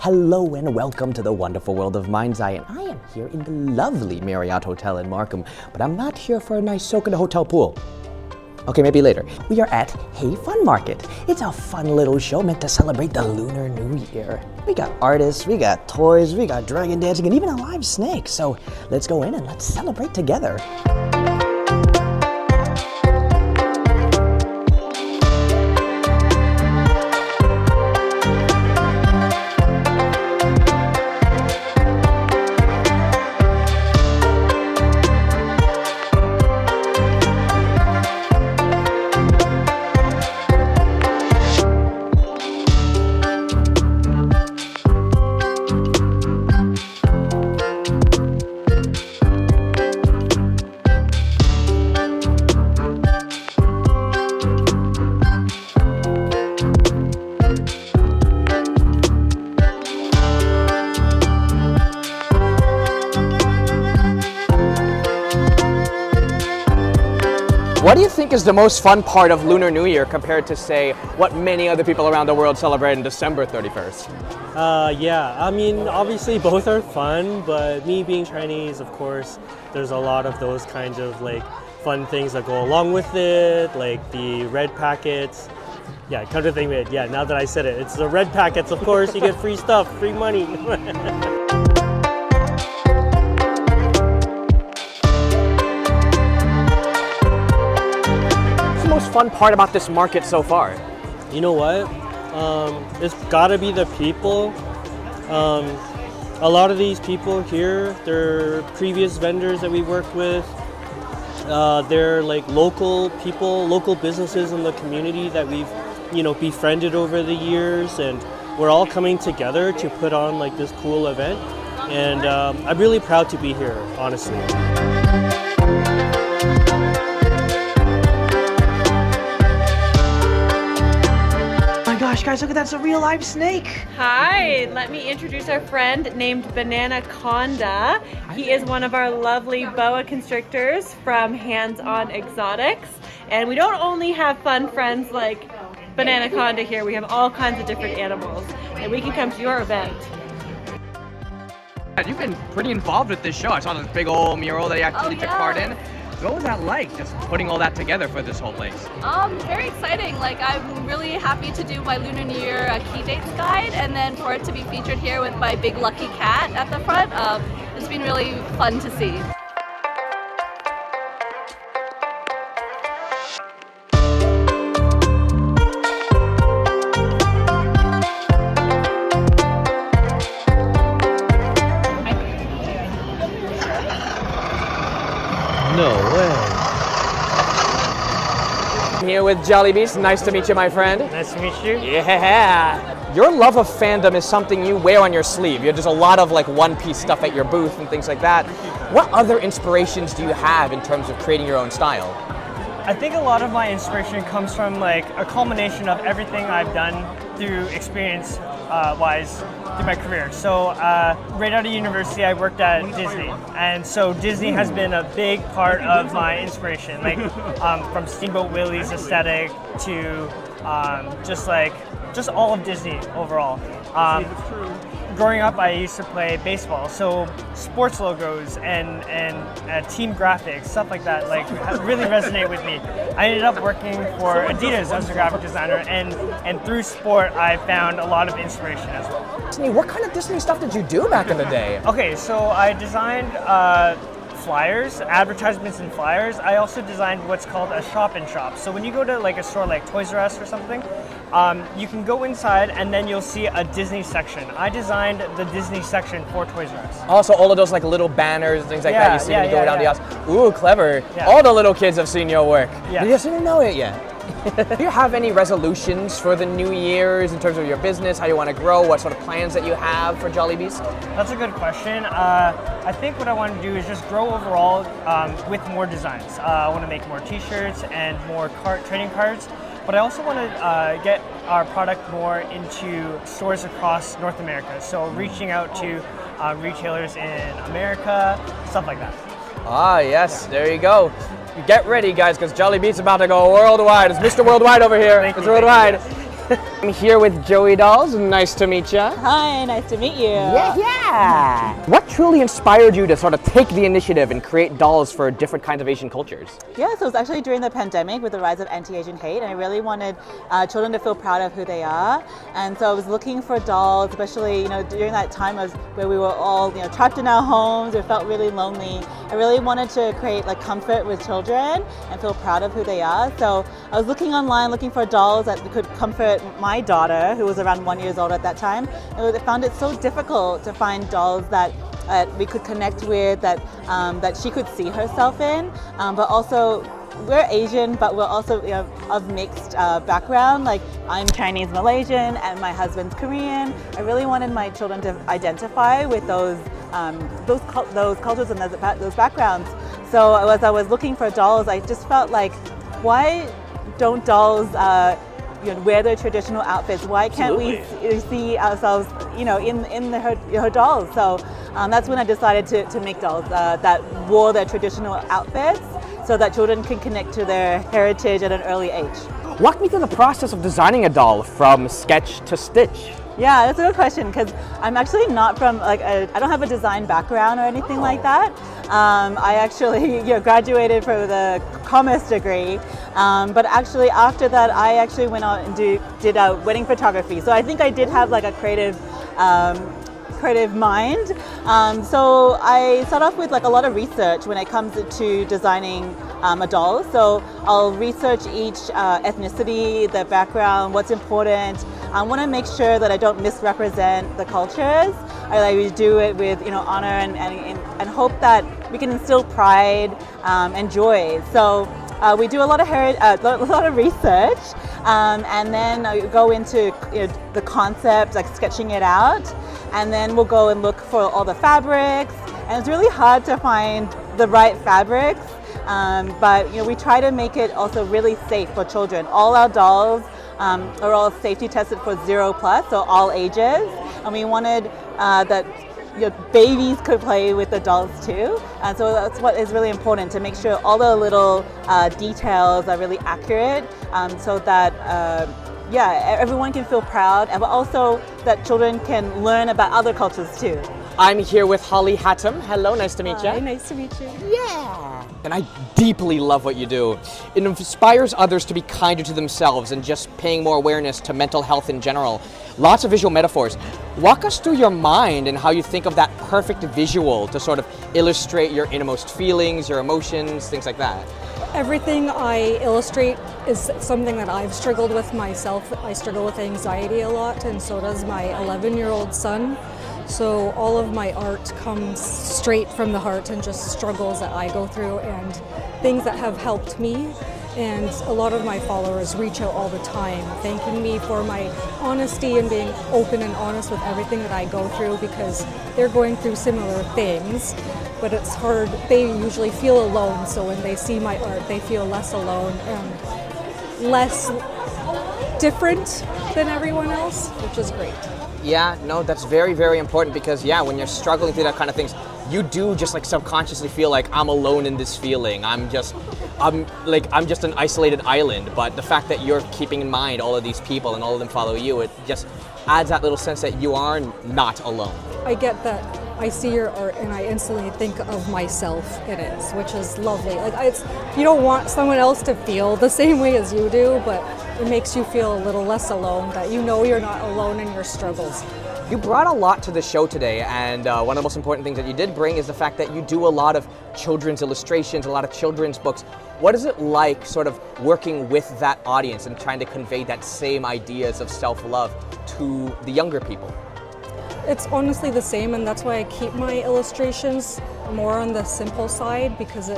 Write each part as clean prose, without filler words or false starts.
Hello and welcome to the wonderful world of Mindzai, and I am here in the lovely Marriott Hotel in Markham, but I'm not here for a nice soak in the hotel pool. Okay, maybe later. We are at Hey Fun Market. It's a fun little show meant to celebrate the Lunar New Year. We got artists, we got toys, we got dragon dancing, and even a live snake. So let's go in and let's celebrate together. What do you think is the most fun part of Lunar New Year compared to, say, what many other people around the world celebrate on December 31st? Yeah, I mean, obviously both are fun, but me being Chinese, of course, there's a lot of those kinds of like fun things that go along with it, like the red packets. Yeah, come to think of it, yeah, now that I said it, it's the red packets, of course, you get free stuff, free money. Most fun part about this market so far? You know what? It's gotta be the people. A lot of these people here, they're previous vendors that we worked with. They're like local people, local businesses in the community that we've, befriended over the years, and we're all coming together to put on like this cool event. And I'm really proud to be here, honestly. Gosh, guys, look at that, it's a real live snake. Hi, let me introduce our friend named Bananaconda. He is one of our lovely boa constrictors from Hands On Exotics. And we don't only have fun friends like Bananaconda here, we have all kinds of different animals. And we can come to your event. You've been pretty involved with this show. I saw this big old mural that you actually took part in. What was that like, just putting all that together for this whole place? Very exciting. Like, I'm really happy to do my Lunar New Year key dates guide, and then for it to be featured here with my big lucky cat at the front. It's been really fun to see. No way. I'm here with Jollibees. Nice to meet you, my friend. Nice to meet you. Yeah. Your love of fandom is something you wear on your sleeve. There's a lot of like one-piece stuff at your booth and things like that. What other inspirations do you have in terms of creating your own style? I think a lot of my inspiration comes from like a culmination of everything I've done through experience wise through my career. So right out of university I worked at Disney, and so Disney has been a big part of my inspiration, like from Steamboat Willie's aesthetic to just all of Disney overall. Growing up, I used to play baseball, so sports logos and team graphics, stuff like that, like really resonate with me. I ended up working for Adidas as a graphic designer, and through sport, I found a lot of inspiration as well. Disney, what kind of Disney stuff did you do back in the day? Okay, so I designed flyers, advertisements and flyers. I also designed what's called a shop-in-shop. So when you go to like a store like Toys R Us or something, you can go inside and then you'll see a Disney section. I designed the Disney section for Toys R Us. Also, all of those like little banners and things like that you see when you go down the aisles. Ooh, clever. Yeah. All the little kids have seen your work. Yeah. You just didn't know it yet. Do you have any resolutions for the New Year's in terms of your business, how you want to grow, what sort of plans that you have for Jollibees? That's a good question. I think what I want to do is just grow overall with more designs. I want to make more t-shirts and more trading cards, but I also want to get our product more into stores across North America. So reaching out to retailers in America, stuff like that. Ah, yes, there you go. Get ready, guys, because Jollibee's about to go worldwide. It's Mr. Worldwide over here. Mr. Worldwide. I'm here with Joey Dolls. Nice to meet you. Hi, nice to meet you. Yeah. What truly inspired you to sort of take the initiative and create dolls for different kinds of Asian cultures? Yeah, so it was actually during the pandemic with the rise of anti-Asian hate, and I really wanted children to feel proud of who they are. And so I was looking for dolls, especially during that time where we were all trapped in our homes. We felt really lonely. I really wanted to create like comfort with children and feel proud of who they are. So I was looking online, looking for dolls that could comfort my daughter, who was around 1 year old at that time. And I found it so difficult to find dolls that we could connect with, that she could see herself in, but also we're Asian, but we're also of mixed background. Like I'm Chinese Malaysian and my husband's Korean. I really wanted my children to identify with those cultures and those backgrounds. So as I was looking for dolls, I just felt like, why don't dolls wear their traditional outfits? Why can't we see ourselves, in her dolls? So that's when I decided to make dolls that wore their traditional outfits, so that children can connect to their heritage at an early age. Walk me through the process of designing a doll from sketch to stitch. Yeah, that's a good question, because I'm actually not from I don't have a design background or anything like that. I actually graduated from the commerce degree, but actually after that I actually went out and did wedding photography. So I think I did have like a creative mind. So I start off with like a lot of research when it comes to designing a doll. So I'll research each ethnicity, their background, what's important. I want to make sure that I don't misrepresent the cultures. I do it with honor and hope that we can instill pride and joy. So we do a lot of research, and then I go into the concept, like sketching it out, and then we'll go and look for all the fabrics. And it's really hard to find the right fabrics, but we try to make it also really safe for children. All our dolls are all safety tested for 0+, so all ages, and we wanted that babies could play with the dolls too. And so that's what is really important, to make sure all the little details are really accurate, so that everyone can feel proud, and also that children can learn about other cultures too. I'm here with Holly Hattem. Hello, nice to meet you. Hi, nice to meet you. Yeah. And I deeply love what you do. It inspires others to be kinder to themselves and just paying more awareness to mental health in general. Lots of visual metaphors. Walk us through your mind and how you think of that perfect visual to sort of illustrate your innermost feelings, your emotions, things like that. Everything I illustrate is something that I've struggled with myself. I struggle with anxiety a lot, and so does my 11-year-old son. So all of my art comes straight from the heart, and just struggles that I go through and things that have helped me. And a lot of my followers reach out all the time, thanking me for my honesty and being open and honest with everything that I go through, because they're going through similar things. But it's hard. They usually feel alone, so when they see my art, they feel less alone and less different than everyone else, which is great. Yeah, no, that's very, very important, because when you're struggling through that kind of things, you do just like subconsciously feel like I'm alone in this feeling. I'm just an isolated island. But the fact that you're keeping in mind all of these people and all of them follow you, it just adds that little sense that you are not alone. I get that. I see your art and I instantly think of myself in it, which is lovely. You don't want someone else to feel the same way as you do, but it makes you feel a little less alone, that you're not alone in your struggles. You brought a lot to the show today, and one of the most important things that you did bring is the fact that you do a lot of children's illustrations, a lot of children's books. What is it like sort of working with that audience and trying to convey that same ideas of self-love to the younger people? It's honestly the same, and that's why I keep my illustrations more on the simple side, because I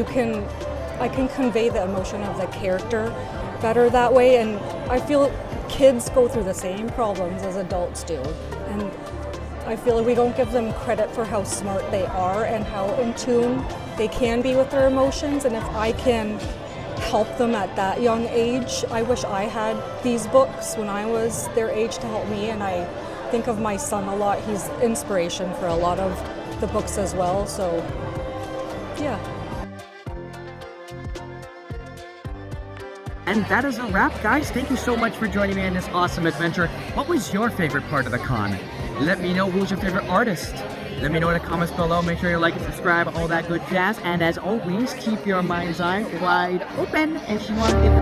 can convey the emotion of the character better that way. And I feel kids go through the same problems as adults do, and I feel like we don't give them credit for how smart they are and how in tune they can be with their emotions. And if I can help them at that young age, I wish I had these books when I was their age to help me. And I think of my son a lot. He's inspiration for a lot of the books as well, so yeah. And that is a wrap, guys. Thank you so much for joining me in this awesome adventure. What was your favorite part of the con? Let me know who's your favorite artist. Let me know in the comments below. Make sure you like and subscribe, all that good jazz. And as always, keep your mind's eye wide open if you want to get